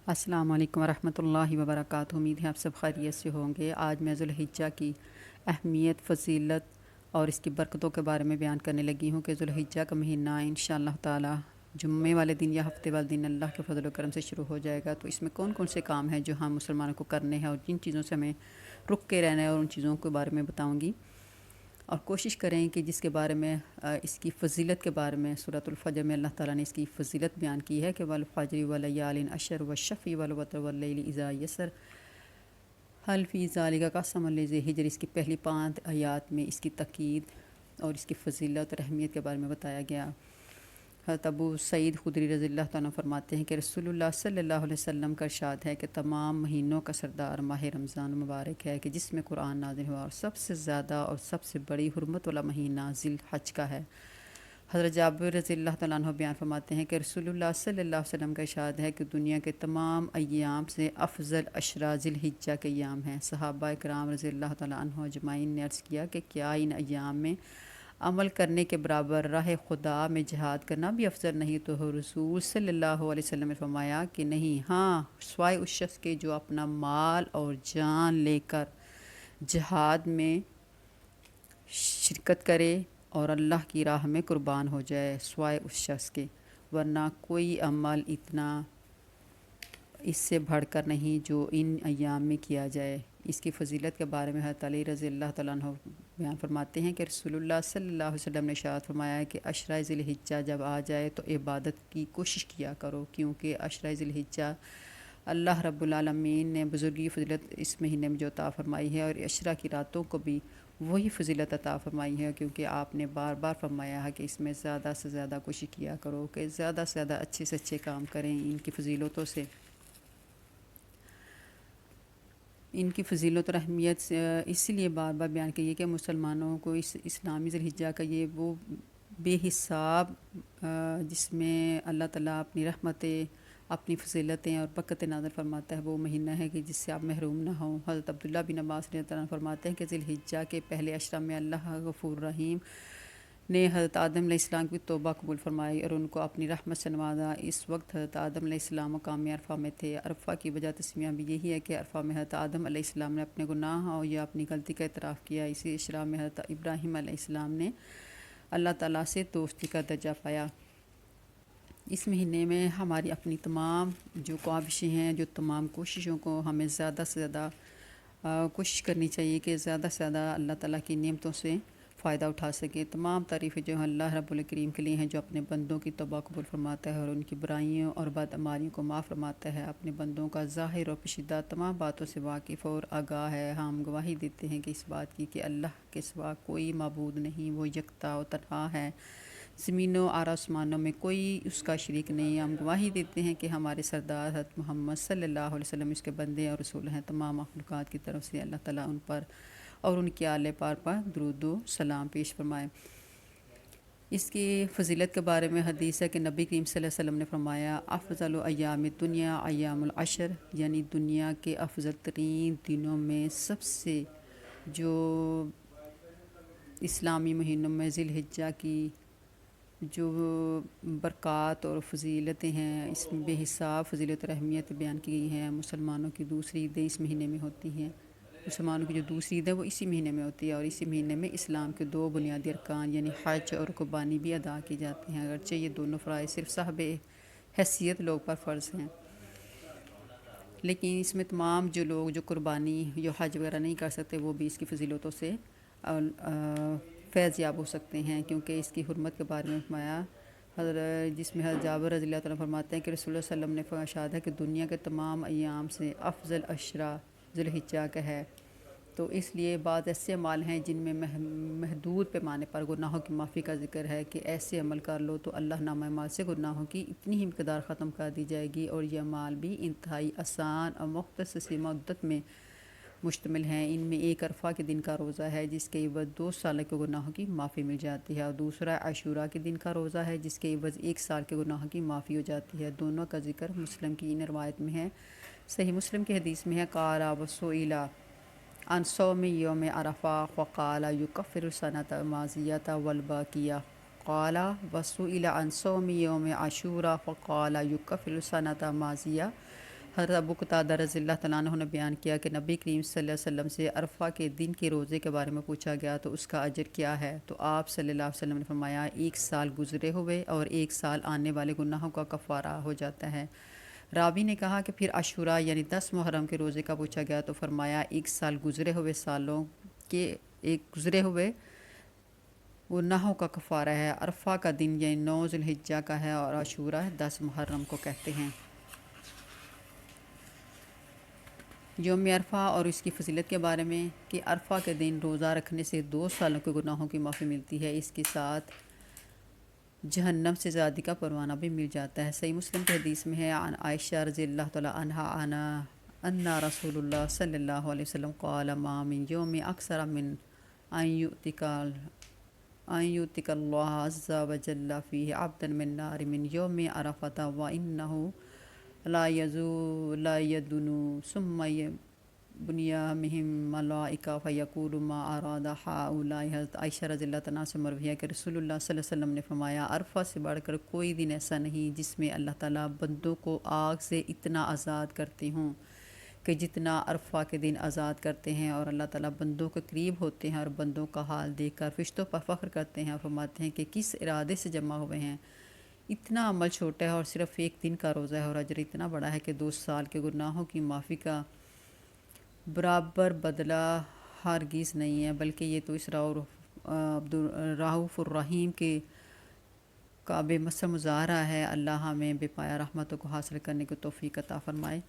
السلام علیکم ورحمۃ اللہ وبرکاتہ۔ امید ہے آپ سب خیریت سے ہوں گے۔ آج میں ذوالحجہ کی اہمیت، فضیلت اور اس کی برکتوں کے بارے میں بیان کرنے لگی ہوں کہ ذوالحجہ کا مہینہ انشاءاللہ تعالی جمعے والے دن یا ہفتے والے دن اللہ کے فضل و کرم سے شروع ہو جائے گا۔ تو اس میں کون کون سے کام ہیں جو ہم مسلمانوں کو کرنے ہیں اور جن چیزوں سے ہمیں رک کے رہنا ہے، اور ان چیزوں کے بارے میں بتاؤں گی، اور کوشش کریں کہ جس کے بارے میں اس کی فضیلت کے بارے میں سورۃ الفجر میں اللہ تعالیٰ نے اس کی فضیلت بیان کی ہے کہ والفجر ولیال عشر والشفع والوتر واللیل اذا یسر حل فی ذالک قسم لذی حجر۔ اس کی پہلی 5 آیات میں اس کی تاکید اور اس کی فضیلت اور اہمیت کے بارے میں بتایا گیا۔ حضرت ابو سعید خدری رضی اللہ تعالیٰ فرماتے ہیں کہ رسول اللہ صلی اللہ علیہ وسلم کا ارشاد ہے کہ تمام مہینوں کا سردار ماہ رمضان مبارک ہے کہ جس میں قرآن نازل ہوا، اور سب سے زیادہ اور سب سے بڑی حرمت والا مہینہ ذی الحج کا ہے۔ حضرت جابر رضی اللہ تعالیٰ عنہ بیان فرماتے ہیں کہ رسول اللہ صلی اللہ علیہ وسلم کا ارشاد ہے کہ دنیا کے تمام ایام سے افضل عشرہ ذی الحجہ کے ایام ہیں۔ صحابہ کرام رضی اللہ تعالیٰ عنہ اجمعین نے عرض کیا کہ کیا ان ایام میں عمل کرنے کے برابر راہ خدا میں جہاد کرنا بھی افضل نہیں؟ تو رسول صلی اللہ علیہ وسلم نے فرمایا کہ نہیں، ہاں، سوائے اس شخص کے جو اپنا مال اور جان لے کر جہاد میں شرکت کرے اور اللہ کی راہ میں قربان ہو جائے، سوائے اس شخص کے، ورنہ کوئی عمل اتنا اس سے بڑھ کر نہیں جو ان ایام میں کیا جائے۔ اس کی فضیلت کے بارے میں حضرت علی رضی اللہ تعالیٰ عنہ بیان فرماتے ہیں کہ رسول اللہ صلی اللہ علیہ وسلم نے ارشاد فرمایا ہے کہ عشرہ ذی الحجہ جب آ جائے تو عبادت کی کوشش کیا کرو، کیونکہ عشرہ ذی الحجہ اللہ رب العالمین نے بزرگی فضیلت اس مہینے میں جو عطا فرمائی ہے، اور عشرہ کی راتوں کو بھی وہی فضیلت عطا فرمائی ہے، کیونکہ آپ نے بار بار فرمایا ہے کہ اس میں زیادہ سے زیادہ کوشش کیا کرو کہ زیادہ سے زیادہ اچھے سے اچھے کام کریں۔ ان کی فضیلت اور اہمیت سے اس لیے بار بار بیان کی ہے کہ مسلمانوں کو اس اسلامی ذی الحجہ کا یہ وہ بے حساب جس میں اللہ تعالیٰ اپنی رحمتیں، اپنی فضیلتیں اور برکتیں نازل فرماتا ہے، وہ مہینہ ہے کہ جس سے آپ محروم نہ ہوں۔ حضرت عبداللہ بن عباس رضی اللہ عنہ فرماتے ہیں کہ ذی الحجہ کے پہلے عشرہ میں اللہ غفور رحیم نے حضرت آدم علیہ السلام کی توبہ قبول فرمائی اور ان کو اپنی رحمت سے نوازا۔ اس وقت حضرت آدم علیہ السلام مقام عرفہ میں تھے۔ عرفہ کی وجہ تسمیہ بھی یہی ہے کہ عرفہ میں حضرت آدم علیہ السلام نے اپنے گناہ اور یا اپنی غلطی کا اعتراف کیا۔ اسی عشرہ میں حضرت ابراہیم علیہ السلام نے اللہ تعالیٰ سے دوستی کا درجہ پایا۔ اس مہینے میں ہماری اپنی تمام جو کاوشیں ہیں، جو تمام کوششوں کو ہمیں زیادہ سے زیادہ کوشش کرنی چاہیے کہ زیادہ سے زیادہ اللہ تعالیٰ کی نعمتوں سے فائدہ اٹھا سکے۔ تمام تعریفیں جو اللہ رب الکریم کے لیے ہیں، جو اپنے بندوں کی توبہ قبول فرماتا ہے اور ان کی برائیوں اور بدعمالیوں کو معاف فرماتا ہے، اپنے بندوں کا ظاہر اور پوشیدہ تمام باتوں سے واقف اور آگاہ ہے۔ ہم گواہی دیتے ہیں کہ اس بات کی کہ اللہ کے سوا کوئی معبود نہیں، وہ یکتا و تنہا ہے، زمینوں اور آسمانوں میں کوئی اس کا شریک نہیں۔ ہم گواہی دیتے ہیں کہ ہمارے سردار حضرت محمد صلی اللہ علیہ وسلم اس کے بندے اور رسول ہیں۔ تمام مخلوقات کی طرف سے اللہ تعالیٰ ان پر اور ان کے آل پار پر درود و سلام پیش فرمائے۔ اس کی فضیلت کے بارے میں حدیث ہے کہ نبی کریم صلی اللہ علیہ وسلم نے فرمایا، افضل ایام دنیا ایام العشر، یعنی دنیا کے افضل ترین دنوں میں سب سے جو اسلامی مہینوں میں ذی الحجہ کی جو برکات اور فضیلتیں ہیں، اس میں بے حساب فضیلت اور اہمیت بیان کی گئی ہیں۔ مسلمانوں کی دوسری عیدیں اس مہینے میں ہوتی ہیں، مسلمانوں کی جو دوسری عید ہے وہ اسی مہینے میں ہوتی ہے، اور اسی مہینے میں اسلام کے 2 بنیادی ارکان یعنی حج اور قربانی بھی ادا کی جاتی ہیں، اگرچہ یہ دونوں فرائض صرف صاحب حیثیت لوگ پر فرض ہیں، لیکن اس میں تمام جو لوگ جو قربانی جو حج وغیرہ نہیں کر سکتے وہ بھی اس کی فضیلتوں سے فیض یاب ہو سکتے ہیں، کیونکہ اس کی حرمت کے بارے میں فرمایا جس میں حضرت جابر رضی اللہ تعالیٰ فرماتے ہیں کہ رسول اللہ صلی اللہ علیہ وسلم نے ارشاد ہے کہ دنیا کے تمام ایام سے افضل عشرہ ذی الحجہ کا ہے۔ تو اس لیے بعض ایسے اعمال ہیں جن میں محدود پیمانے پر گناہوں کی معافی کا ذکر ہے کہ ایسے عمل کر لو تو اللہ نامہ اعمال سے گناہوں کی اتنی ہی مقدار ختم کر دی جائے گی، اور یہ اعمال بھی انتہائی آسان اور مختصر سی مدت میں مشتمل ہیں۔ ان میں ایک عرفہ کے دن کا روزہ ہے جس کے عوض 2 سال کے گناہوں کی معافی مل جاتی ہے، اور دوسرا عاشوراء کے دن کا روزہ ہے جس کے عوض 1 سال کے گناہوں کی معافی ہو جاتی ہے۔ دونوں کا ذکر مسلم کی ان روایت میں ہے۔ صحیح مسلم کی حدیث میں ہے، قال وسئل عن صوم یوم عرفہ فقال یکفر السنۃ الماضیۃ والباقیہ، قال وسئل عن صوم یوم عاشوراء فقال یکفر السنۃ الماضیہ حضرت ابو قتادہ رضی اللہ تعالیٰ عنہ نے بیان کیا کہ نبی کریم صلی اللہ علیہ وسلم سے عرفہ کے دن کے روزے کے بارے میں پوچھا گیا تو اس کا اجر کیا ہے؟ تو آپ صلی اللہ علیہ وسلم نے فرمایا 1 سال گزرے ہوئے اور 1 سال آنے والے گناہوں کا کفارہ ہو جاتا ہے۔ راوی نے کہا کہ پھر عاشوراء یعنی 10 محرم کے روزے کا پوچھا گیا تو فرمایا 1 سال گزرے ہوئے سالوں کے گزرے ہوئے گناہوں کا کفارہ ہے۔ عرفہ کا دن یعنی 9 ذی الحجہ کا ہے اور عاشوراء 10 محرم کو کہتے ہیں۔ یوم عرفہ اور اس کی فضیلت کے بارے میں کہ عرفہ کے دن روزہ رکھنے سے 2 سالوں کے گناہوں کی معافی ملتی ہے، اس کے ساتھ جہنم سے زیادی کا پروانہ بھی مل جاتا ہے۔ صحیح مسلم کی حدیث میں ہے عن عائشہ رضی اللہ تعالیٰ عنہا ان رسول اللہ صلی اللہ علیہ وسلم قال ما من یوم اکثر من ان یؤتک اللہ عز وجل فیہ عبدا من نار من یوم عرفۃ وانہ لا يدنو ثم بنیامہم ملائکہ فیقول ما اراد ہؤلاء۔ حضرت عائشہ رضی اللہ تعالیٰ سے مروی ہے کہ رسول اللہ صلی اللہ علیہ وسلم نے فرمایا عرفہ سے بڑھ کر کوئی دن ایسا نہیں جس میں اللہ تعالیٰ بندوں کو آگ سے اتنا آزاد کرتے ہوں کہ جتنا عرفہ کے دن آزاد کرتے ہیں، اور اللہ تعالیٰ بندوں کے قریب ہوتے ہیں اور بندوں کا حال دیکھ کر فرشتوں پر فخر کرتے ہیں اور فرماتے ہیں کہ کس ارادے سے جمع ہوئے ہیں۔ اتنا عمل چھوٹا ہے اور صرف 1 دن کا روزہ ہے اور اجر اتنا بڑا ہے کہ 2 سال کے گناہوں کی معافی کا برابر بدلہ ہرگز نہیں ہے، بلکہ یہ تو اس رؤوف الرحیم کے کا بے مثل مظاہرہ ہے۔ اللہ ہمیں بے پایا رحمتوں کو حاصل کرنے کی توفیق عطا فرمائے،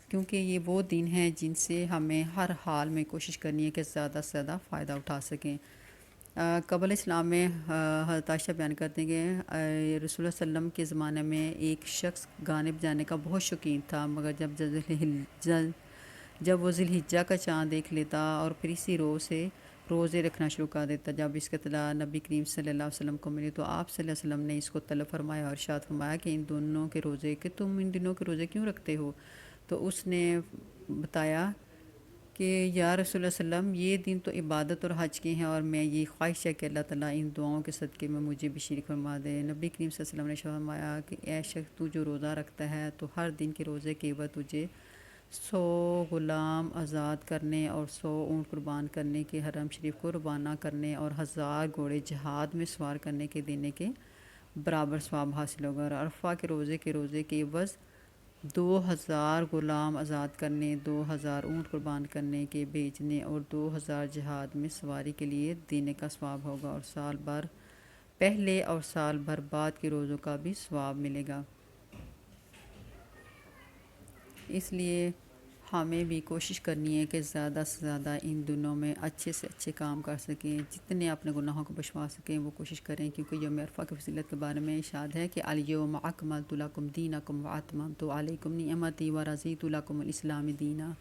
کیونکہ یہ وہ دن ہیں جن سے ہمیں ہر حال میں کوشش کرنی ہے کہ زیادہ سے زیادہ فائدہ اٹھا سکیں۔ قبل اسلام میں حضرت عائشہ بیان کرتے ہیں کہ رسول اللہ صلی اللہ علیہ وسلم کے زمانے میں ایک شخص گانے بجانے کا بہت شوقین تھا، مگر جب وہ ذی الحجہ کا چاند دیکھ لیتا اور پھر اسی روز سے روزے رکھنا شروع کر دیتا۔ جب اس کا اطلاع نبی کریم صلی اللہ علیہ وسلم کو ملی تو آپ صلی اللہ علیہ وسلم نے اس کو طلب فرمایا اور ارشاد فرمایا کہ ان دنوں کے روزے کیوں رکھتے ہو؟ تو اس نے بتایا کہ یا رسول اللہ صلی اللہ علیہ وسلم، یہ دن تو عبادت اور حج کے ہیں اور میں یہ خواہش ہے کہ اللہ تعالیٰ ان دعاؤں کے صدقے میں مجھے بھی شریک فرما دے۔ نبی کریم صلی اللہ علیہ وسلم نے فرمایا کہ اے شخص، تو جو روزہ رکھتا ہے تو ہر دن کے روزے کے عوض تجھے 100 غلام آزاد کرنے اور 100 اونٹ قربان کرنے کے، حرم شریف کو روانہ کرنے اور 1000 گھوڑے جہاد میں سوار کرنے کے دینے کے برابر ثواب حاصل ہوگا۔ اور عرفہ کے روزے کے عوض 2000 غلام آزاد کرنے، 2000 اونٹ قربان کرنے کے بیچنے اور 2000 جہاد میں سواری کے لیے دینے کا ثواب ہوگا، اور سال بھر پہلے اور سال بھر بعد کے روزوں کا بھی ثواب ملے گا۔ اس لیے ہمیں بھی کوشش کرنی ہے کہ زیادہ سے زیادہ ان دنوں میں اچھے سے اچھے کام کر سکیں، جتنے اپنے گناہوں کو بخشوا سکیں وہ کوشش کریں، کیونکہ یوم عرفہ کی فضیلت کے بارے میں ارشاد ہے کہ الیوم اکملت لکم دینکم واتممت علیکم نعمتی ورضیت لکم الاسلام دینا۔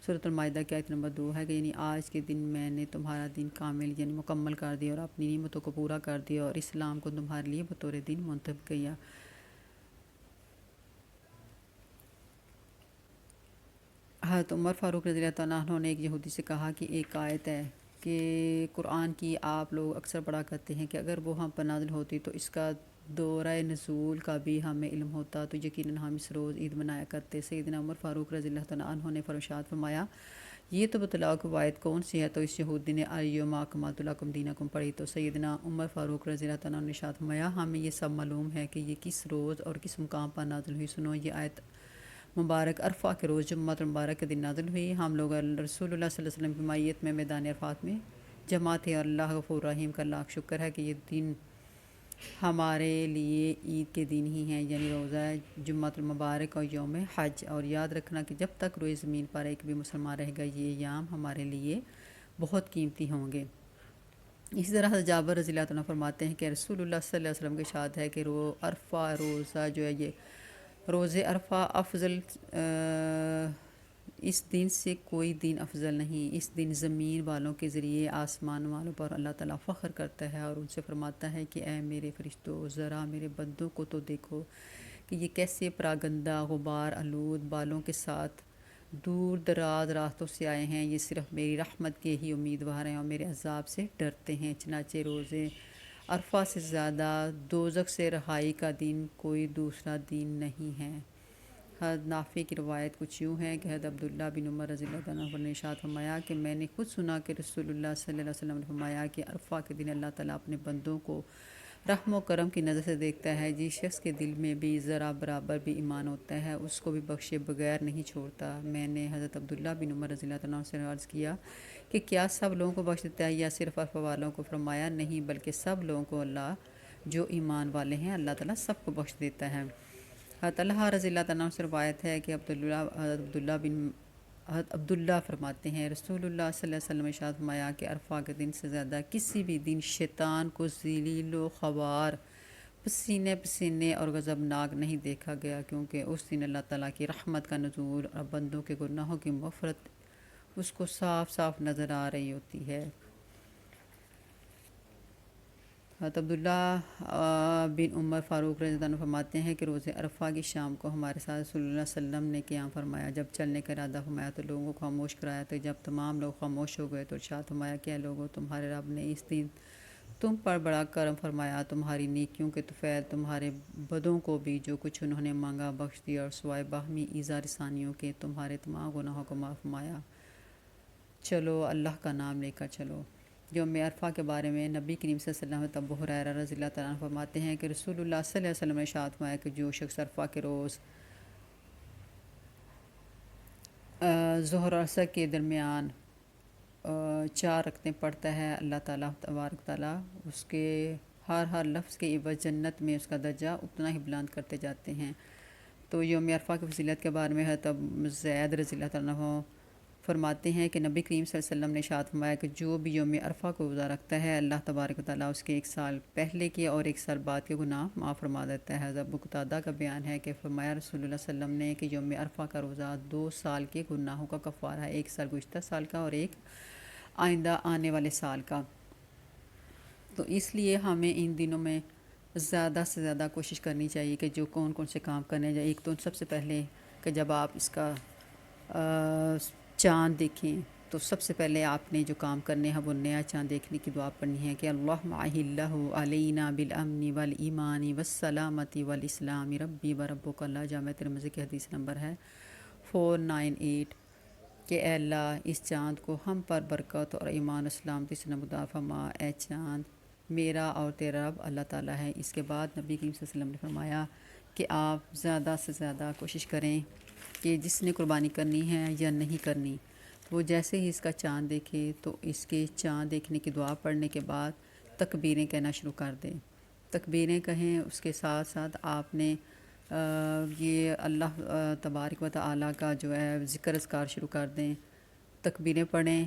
سورۃ المائدہ کی آیت نمبر 2 ہے کہ یعنی آج کے دن میں نے تمہارا دین کامل یعنی مکمل کر دیا اور اپنی نعمتوں کو پورا کر دیا اور اسلام کو تمہارے لیے بطور دین منتخب کیا۔ حضرت عمر فاروق رضی اللہ تعالیٰ عنہ نے ایک یہودی سے کہا کہ ایک آیت ہے کہ قرآن کی آپ لوگ اکثر پڑھا کرتے ہیں کہ اگر وہ ہم پر نازل ہوتی تو اس کا دورہ نزول کا بھی ہمیں علم ہوتا تو یقیناً ہم اس روز عید منایا کرتے۔ سیدنا عمر فاروق رضی اللہ تعالیٰ عنہ نے ارشاد فرمایا یہ تو بتلاؤ کہ آیت کون سی ہے؟ تو اس یہودی نے الیوم اکملت لکم دینکم پڑھی تو سیدنا عمر فاروق رضی اللہ تعالیٰ عنہ نے ارشاد فرمایا ہمیں یہ سب معلوم ہے کہ یہ کس روز اور کس مقام پر نازل ہوئی۔ سنو، یہ آیت مبارک عرفہ کے روز جمعۃ المبارک کے دن نازل ہوئی۔ ہم لوگ رسول اللہ صلی اللہ علیہ وسلم کی معیت میں میدان عرفات میں جمع تھے، اور اللہ غفور رحیم کا لاکھ شکر ہے کہ یہ دن ہمارے لیے عید کے دن ہی ہیں، یعنی روزہ جمعۃ المبارک اور یوم حج۔ اور یاد رکھنا کہ جب تک روئے زمین پر ایک بھی مسلمان رہے گا یہ ایام ہمارے لیے بہت قیمتی ہوں گے۔ اسی طرح حضرت جابر رضی اللہ عنہ فرماتے ہیں کہ رسول اللہ صلی اللہ علیہ وسلم کے ارشاد ہے کہ عرفہ روزہ جو ہے یہ روزے عرفہ افضل، اس دن سے کوئی دن افضل نہیں۔ اس دن زمین والوں کے ذریعے آسمان والوں پر اللہ تعالیٰ فخر کرتا ہے اور ان سے فرماتا ہے کہ اے میرے فرشتوں، ذرا میرے بندوں کو تو دیکھو کہ یہ کیسے پراگندہ غبار آلود بالوں کے ساتھ دور دراز راستوں سے آئے ہیں، یہ صرف میری رحمت کے ہی امیدوار ہیں اور میرے عذاب سے ڈرتے ہیں۔ چنانچہ روزے عرفہ سے زیادہ دوزخ سے رہائی کا دن کوئی دوسرا دن نہیں ہے۔ حضرت نافع کی روایت کچھ یوں ہے کہ حضرت عبداللہ بن عمر رضی اللہ عنہ نے ارشاد فرمایا کہ میں نے خود سنا کہ رسول اللہ صلی اللہ علیہ وسلم نے فرمایا کہ عرفہ کے دن اللہ تعالیٰ اپنے بندوں کو رحم و کرم کی نظر سے دیکھتا ہے، جس شخص کے دل میں بھی ذرا برابر بھی ایمان ہوتا ہے اس کو بھی بخشے بغیر نہیں چھوڑتا۔ میں نے حضرت عبداللہ بن عمر رضی اللہ عنہ سے عرض کیا کہ کیا سب لوگوں کو بخش دیتا ہے یا صرف عرفہ والوں کو؟ فرمایا نہیں، بلکہ سب لوگوں کو، اللہ جو ایمان والے ہیں اللہ تعالیٰ سب کو بخش دیتا ہے۔ حضرت طلحہ رضی اللہ عنہ سے روایت ہے کہ حضرت عبداللہ فرماتے ہیں رسول اللہ صلی اللہ علیہ وسلم نے ارشاد فرمایا کہ عرفہ کے دن سے زیادہ کسی بھی دن شیطان کو ذلیل و خوار، پسینے پسینے اور غضبناک نہیں دیکھا گیا، کیونکہ اس دن اللہ تعالیٰ کی رحمت کا نزول اور بندوں کے گناہوں کی مغفرت اس کو صاف صاف نظر آ رہی ہوتی ہے۔ حضرت عبداللہ بن عمر فاروق رضی اللہ عنہ فرماتے ہیں کہ روز عرفہ کی شام کو ہمارے ساتھ رسول اللہ صلی اللہ علیہ وسلم نے قیام فرمایا۔ جب چلنے کا ارادہ فرمایا تو لوگوں کو خاموش کرایا، تو جب تمام لوگ خاموش ہو گئے تو ارشاد فرمایا کہ اے لوگوں، تمہارے رب نے اس دن تم پر بڑا کرم فرمایا، تمہاری نیکیوں کے طفیل تمہارے بدوں کو بھی جو کچھ انہوں نے مانگا بخش دیا، اور سوائے باہمی ایذا رسانیوں کے تمہارے تمام گناہوں کو معاف فرمایا۔ چلو اللہ کا نام لے کر چلو۔ یوم عرفہ کے بارے میں نبی کریم صلی اللہ علیہ وسلم ابو ہریرہ رضی اللہ تعالیٰ عنہ فرماتے ہیں کہ رسول اللہ صلی اللہ علیہ وسلم نے ارشاد فرمایا کہ جو شخص عرفہ کے روز ظہر اور عصر کے درمیان 4 رکعتیں پڑھتا ہے، اللہ تعالیٰ تبارک تعالیٰ اس کے ہر لفظ کے عوض جنت میں اس کا درجہ اتنا ہی بلند کرتے جاتے ہیں۔ تو یوم عرفہ کی فضیلت کے بارے میں حضرت زید رضی اللہ تعالیٰ عنہ فرماتے ہیں کہ نبی کریم صلی اللہ علیہ وسلم نے ارشاد فرمایا کہ جو بھی یوم عرفہ کو روزہ رکھتا ہے اللہ تبارک و تعالیٰ اس کے 1 سال پہلے کے اور 1 سال بعد کے گناہ معاف فرما دیتا ہے۔ حضرت ابو قتادہ کا بیان ہے کہ فرمایا رسول اللہ صلی اللہ علیہ وسلم نے کہ یوم عرفہ کا روزہ 2 سال کے گناہوں کا کفارہ ہے، 1 سال گزشتہ سال کا اور 1 آئندہ آنے والے سال کا۔ تو اس لیے ہمیں ان دنوں میں زیادہ سے زیادہ کوشش کرنی چاہیے کہ جو کون سے کام کرنے جائیں۔ ایک تو سب سے پہلے کہ جب آپ اس کا چاند دیکھیں تو سب سے پہلے آپ نے جو کام کرنے ہیں وہ نیا چاند دیکھنے کی دعا پڑھنی ہے کہ اللہم اہلہ علینا بالامن والایمان والسلامتی والاسلام ربی وربک۔ اللہ جامع ترمذی کی حدیث نمبر ہے 498 کہ اے اللہ اس چاند کو ہم پر برکت اور ایمان و سلامتی سے نمودار فرما۔ اے چاند میرا اور تیرا رب اللہ تعالیٰ ہے۔ اس کے بعد نبی کریم صلی اللہ علیہ وسلم نے فرمایا کہ آپ زیادہ سے زیادہ کوشش کریں کہ جس نے قربانی کرنی ہے یا نہیں کرنی وہ جیسے ہی اس کا چاند دیکھے تو اس کے چاند دیکھنے کی دعا پڑھنے کے بعد تکبیریں کہنا شروع کر دیں۔ تکبیریں کہیں، اس کے ساتھ ساتھ آپ نے یہ اللہ تبارک و تعالیٰ کا جو ہے ذکر اذکار شروع کر دیں، تکبیریں پڑھیں،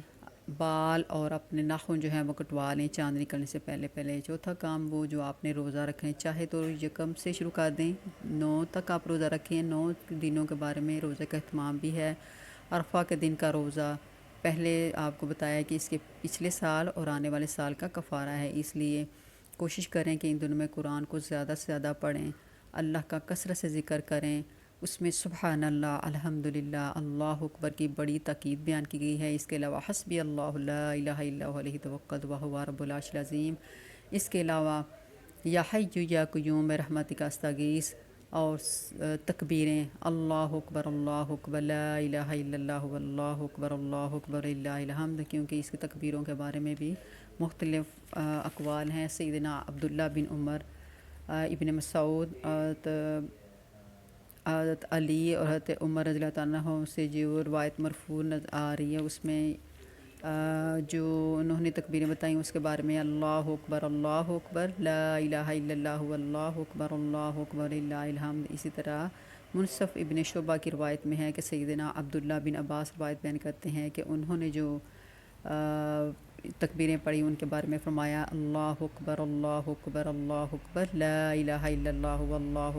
بال اور اپنے ناخن جو ہیں وہ کٹوا لیں چاند نکلنے سے پہلے۔ چوتھا کام وہ جو آپ نے روزہ رکھیں، چاہے تو یکم سے شروع کر دیں، 9 تک آپ روزہ رکھیں۔ 9 دنوں کے بارے میں روزے کا اہتمام بھی ہے۔ عرفہ کے دن کا روزہ پہلے آپ کو بتایا کہ اس کے پچھلے سال اور آنے والے سال کا کفارہ ہے، اس لیے کوشش کریں کہ ان دنوں میں قرآن کو زیادہ سے زیادہ پڑھیں، اللہ کا کثرت سے ذکر کریں۔ اس میں سبحان اللہ، الحمدللہ، اللہ اکبر کی بڑی تاکید بیان کی گئی ہے۔ اس کے علاوہ حسبی اللہ لا الہ الا هو علیہ توکلت وہو رب العرش العظیم۔ اس کے علاوہ یا حی یا قیوم برحمتک استغیث اور تکبیریں اللہ اکبر لا الہ الا اللہ واللہ اکبر للہ الحمد، کیونکہ اس کی تکبیروں کے بارے میں بھی مختلف اقوال ہیں۔ سیدنا عبداللہ بن عمر، ابن مسعود، حضرت علی اور حضرت عمر رضی اللہ تعالیٰ عنہ سے جو روایت مرفوع آ رہی ہے اس میں جو انہوں نے تکبیریں بتائیں اس کے بارے میں اللہ اکبر لا الہ الا اللہ واللہ اکبر للہ الحمد۔ اسی طرح منصف ابن شعبہ کی روایت میں ہے کہ سیدنا عبداللہ بن عباس روایت بیان کرتے ہیں کہ انہوں نے جو تکبیریں پڑھی ان کے بارے میں فرمایا اللہ اکبر لا الہ الا اللہ واللہ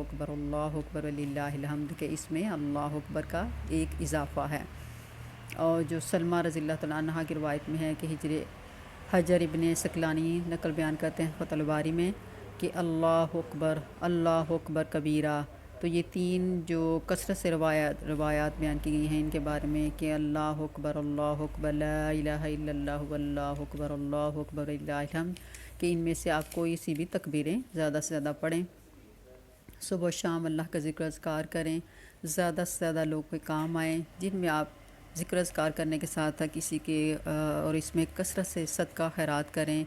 اکبر للہ الحمد، کہ اس میں اللہ اکبر کا ایک اضافہ ہے۔ اور جو سلمہ رضی اللہ تعالیٰ عنہ کی روایت میں ہے کہ حجر ابن سقلانی نقل بیان کرتے ہیں فتح الباری میں کہ اللہ اکبر کبیرہ۔ تو یہ 3 جو کثرت سے روایات بیان کی گئی ہیں ان کے بارے میں کہ اللہ اکبر لا الہ الا اللہ واللہ اکبر للہ الحمد، کہ ان میں سے آپ کوئی سی بھی تکبیریں زیادہ سے زیادہ پڑھیں۔ صبح و شام اللہ کا ذکر اذکار کریں، زیادہ سے زیادہ لوگ کے کام آئیں، جن میں آپ ذکر اذکار کرنے کے ساتھ کسی کے اور اس میں کثرت سے صدقہ خیرات کریں۔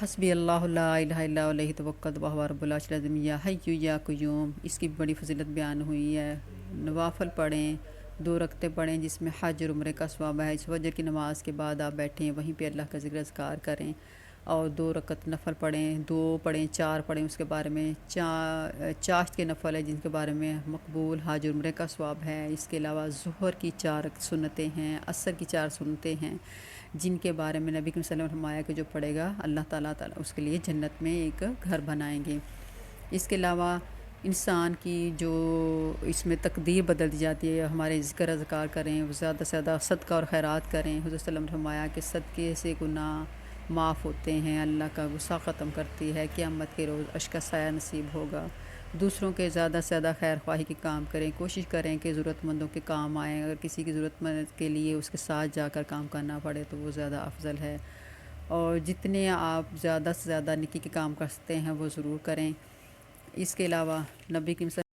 حسبی اللہ لا الہ الا ہو علیہ توکلت وہو رب العرش العظیم یا حی یا قیوم، اس کی بڑی فضیلت بیان ہوئی ہے۔ نوافل پڑھیں، 2 رکعتیں پڑھیں جس میں حج اور عمرے کا ثواب ہے۔ فجر کی نماز کے بعد آپ بیٹھیں، وہیں پہ اللہ کا ذکر اذکار کریں اور 2 رکعت نفل پڑھیں، 2 پڑھیں، 4 پڑھیں۔ اس کے بارے میں چاشت کے نفل ہے جن کے بارے میں مقبول حج اور عمرے کا ثواب ہے۔ اس کے علاوہ ظہر کی 4 سنتیں ہیں، عصر کی 4 سنتیں ہیں جن کے بارے میں نبی کریم صلی اللہ علیہ وسلم نے فرمایا کہ جو پڑھے گا اللہ تعالیٰ اس کے لیے جنت میں ایک گھر بنائیں گے۔ اس کے علاوہ انسان کی جو اس میں تقدیر بدل دی جاتی ہے، ہمارے ذکر اذکار کریں، زیادہ سے زیادہ صدقہ اور خیرات کریں۔ حضرت صلی اللہ علیہ وسلم نے فرمایا کہ صدقے سے گناہ معاف ہوتے ہیں، اللہ کا غصہ ختم کرتی ہے، قیامت کے روز عرش کا سایہ نصیب ہوگا۔ دوسروں کے زیادہ سے زیادہ خیر خواہی کے کام کریں، کوشش کریں کہ ضرورت مندوں کے کام آئیں۔ اگر کسی کی ضرورت مند کے لیے اس کے ساتھ جا کر کام کرنا پڑے تو وہ زیادہ افضل ہے، اور جتنے آپ زیادہ سے زیادہ نیکی کے کام کر سکتے ہیں وہ ضرور کریں۔ اس کے علاوہ نبی کریم صلی